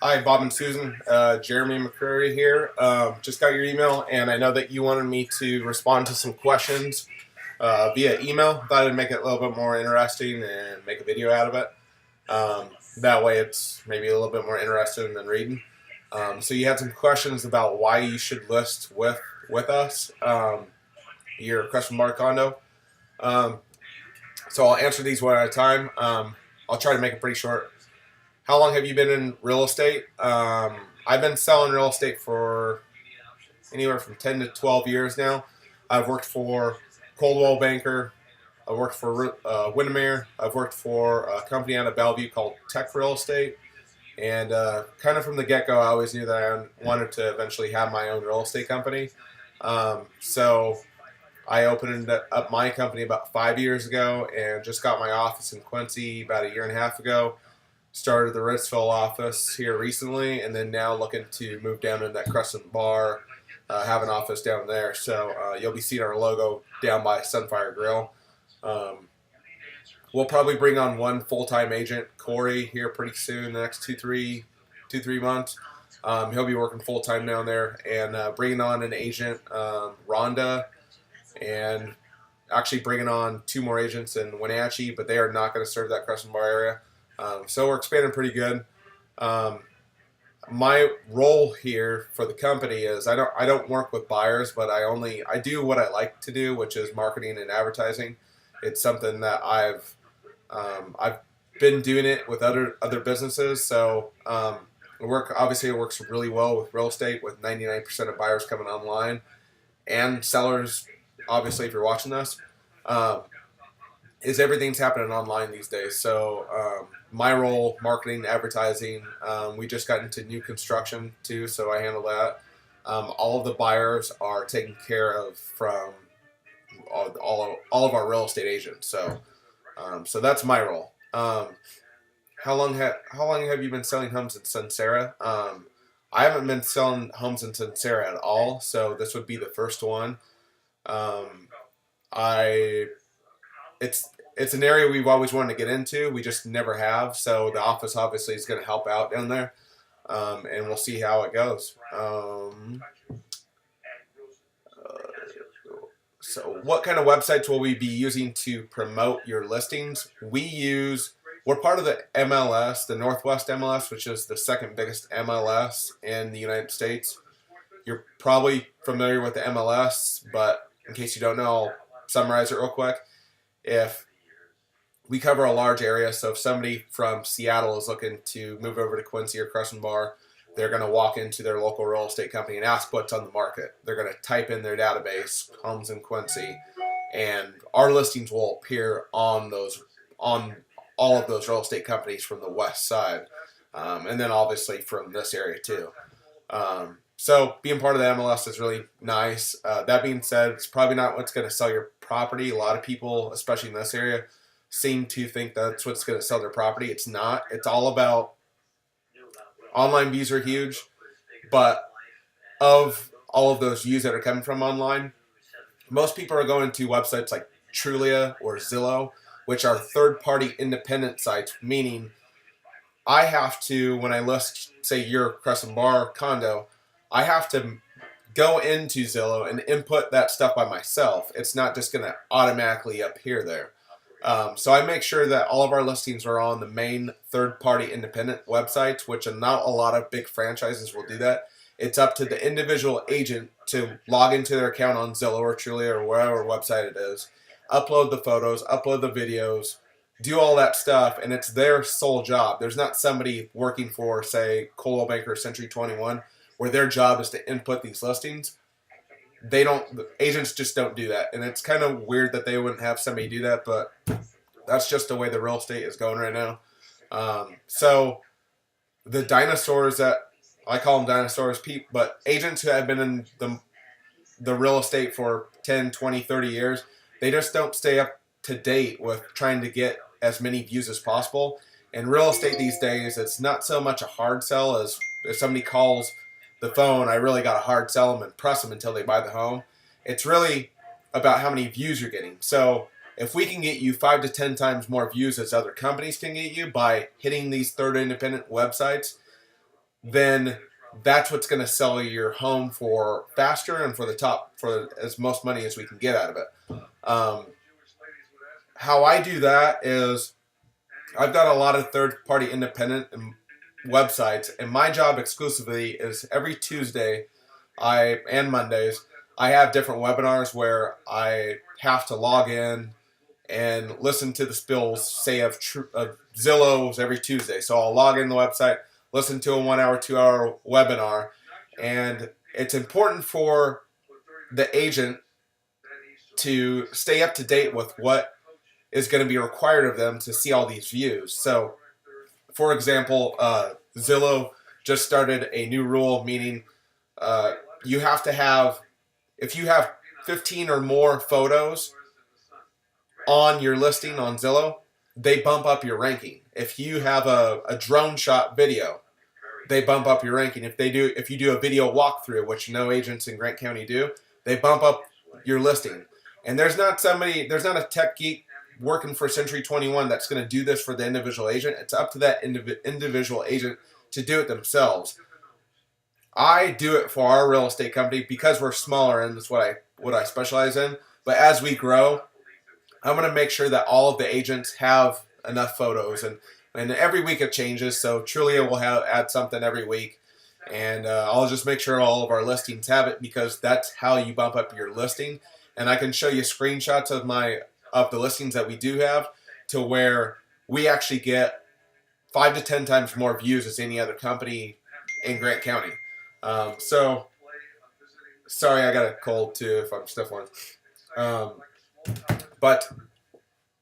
Hi, Bob and Susan. Jeremy McCreary here. Just got your email, and I know that you wanted me to respond to some questions via email. Thought I'd make it a little bit more interesting and make a video out of it. That way, it's maybe a little bit more interesting than reading. So you had some questions about why you should list with us your question mark condo. Um, so I'll answer these one at a time. I'll try to make it pretty short. How long have you been in real estate? I've been selling real estate for anywhere from 10 to 12 years now. I've worked for Coldwell Banker. I've worked for Windermere. I've worked for a company out of Bellevue called Tech Real Estate. And kind of from the get-go, I always knew that I wanted to eventually have my own real estate company. So I opened up my company about 5 years ago and just got my office in Quincy about a year and a half ago. Started the Ritzville office here recently, and then now looking to move down to that Crescent Bar, have an office down there. So you'll be seeing our logo down by Sunfire Grill. We'll probably bring on one full-time agent, Corey, here pretty soon, the next two, three months. He'll be working full-time down there, and bringing on an agent, Rhonda, and actually bringing on two more agents in Wenatchee, but they are not going to serve that Crescent Bar area. So we're expanding pretty good. My role here for the company is I don't work with buyers, but I do what I like to do, which is marketing and advertising. It's something that I've been doing it with other businesses. So it works really well with real estate, with 99% of buyers coming online and sellers. Obviously, if you're watching this. Is everything's happening online these days. So my role, marketing, advertising, we just got into new construction too, so I handle that. All of the buyers are taken care of from all of our real estate agents. So so that's my role. How long have you been selling homes in Sunsera? I haven't been selling homes in Sunsera at all, so this would be the first one. It's an area we've always wanted to get into. We just never have. So the office obviously is going to help out down there, and we'll see how it goes. So what kind of websites will we be using to promote your listings? We're part of the MLS, the Northwest MLS, which is the second biggest MLS in the United States. You're probably familiar with the MLS, but in case you don't know, I'll summarize it real quick. If we cover a large area, so if somebody from Seattle is looking to move over to Quincy or Crescent Bar, they're going to walk into their local real estate company and ask what's on the market. They're going to type in their database, homes in Quincy, and our listings will appear on all of those real estate companies from the west side, and then obviously from this area too. So being part of the MLS is really nice. That being said, it's probably not what's going to sell your property. A lot of people, especially in this area, seem to think that's what's going to sell their property. It's not. It's all about online views are huge, but of all of those views that are coming from online, most people are going to websites like Trulia or Zillow, which are third-party independent sites, meaning I have to, when I list, say, your Crescent Bar condo, I have to go into Zillow and input that stuff by myself. It's not just going to automatically appear there. So I make sure that all of our listings are on the main third-party independent websites, which not a lot of big franchises will do that. It's up to the individual agent to log into their account on Zillow or Trulia or whatever website it is, upload the photos, upload the videos, do all that stuff, and it's their sole job. There's not somebody working for, say, Coldwell Banker or Century 21, where their job is to input these listings. The agents just don't do that, and it's kind of weird that they wouldn't have somebody do that, but that's just the way the real estate is going right now. So the dinosaurs that I call them dinosaurs, but agents who have been in the real estate for 10, 20, 30 years, they just don't stay up to date with trying to get as many views as possible. In real estate these days, it's not so much a hard sell as if somebody calls the phone, I really got to hard sell them and press them until they buy the home. It's really about how many views you're getting. So if we can get you 5 to 10 times more views as other companies can get you by hitting these third independent websites, then that's what's going to sell your home for faster and for as most money as we can get out of it. How I do that is I've got a lot of third-party independent websites, and my job exclusively is every Tuesday and Mondays I have different webinars where I have to log in and listen to the spills, say of Zillow's every Tuesday. So I'll log in the website, listen to a 1 hour, 2 hour webinar, and it's important for the agent to stay up to date with what is going to be required of them to see all these views. So, for example, Zillow just started a new rule, meaning you have to have, if you have 15 or more photos on your listing on Zillow, they bump up your ranking. If you have a drone shot video, they bump up your ranking. If you do a video walkthrough, which no agents in Grant County do, they bump up your listing. And there's not a tech geek working for Century 21 that's going to do this for the individual agent. It's up to that individual agent to do it themselves. I do it for our real estate company because we're smaller, and that's what I specialize in. But as we grow, I'm going to make sure that all of the agents have enough photos, and every week it changes. So Trulia will add something every week, and I'll just make sure all of our listings have it, because that's how you bump up your listing. And I can show you screenshots of the listings that we do have, to where we actually get 5 to 10 times more views as any other company in Grant County. So sorry, I got a cold too if I'm sniffling. But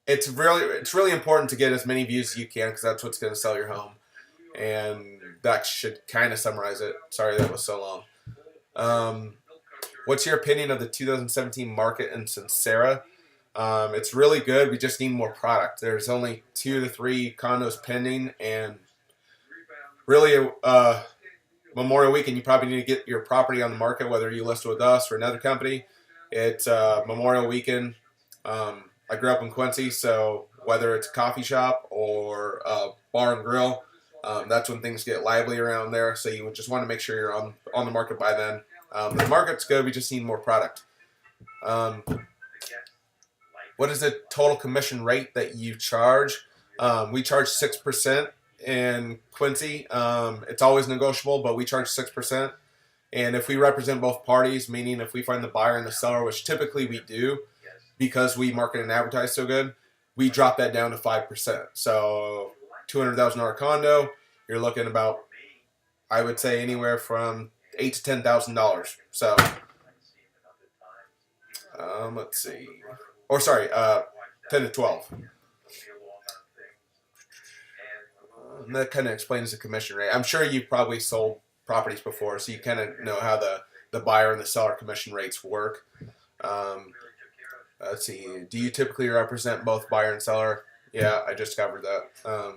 it's really important to get as many views as you can, because that's what's going to sell your home. And that should kind of summarize it. Sorry that was so long. What's your opinion of the 2017 market in Sincera? It's really good. We just need more product. There's only 2 to 3 condos pending, and really Memorial Weekend, you probably need to get your property on the market, whether you list with us or another company. It's Memorial Weekend. I grew up in Quincy, so whether it's a coffee shop or a bar and grill, that's when things get lively around there. So you would just want to make sure you're on the market by then. The market's good. We just need more product. What is the total commission rate that you charge? We charge 6% in Quincy. It's always negotiable, but we charge 6%. And if we represent both parties, meaning if we find the buyer and the seller, which typically we do, because we market and advertise so good, we drop that down to 5%. So $200,000 condo, you're looking about, I would say, anywhere from $8,000 to $10,000. So let's see, or sorry, 10 to 12. And that kind of explains the commission rate. I'm sure you've probably sold properties before, so you kind of know how the buyer and the seller commission rates work. Let's see. Do you typically represent both buyer and seller? Yeah, I just covered that.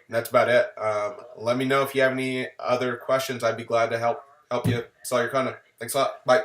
That's about it. Let me know if you have any other questions. I'd be glad to help you sell your condo. Thanks a lot. Bye.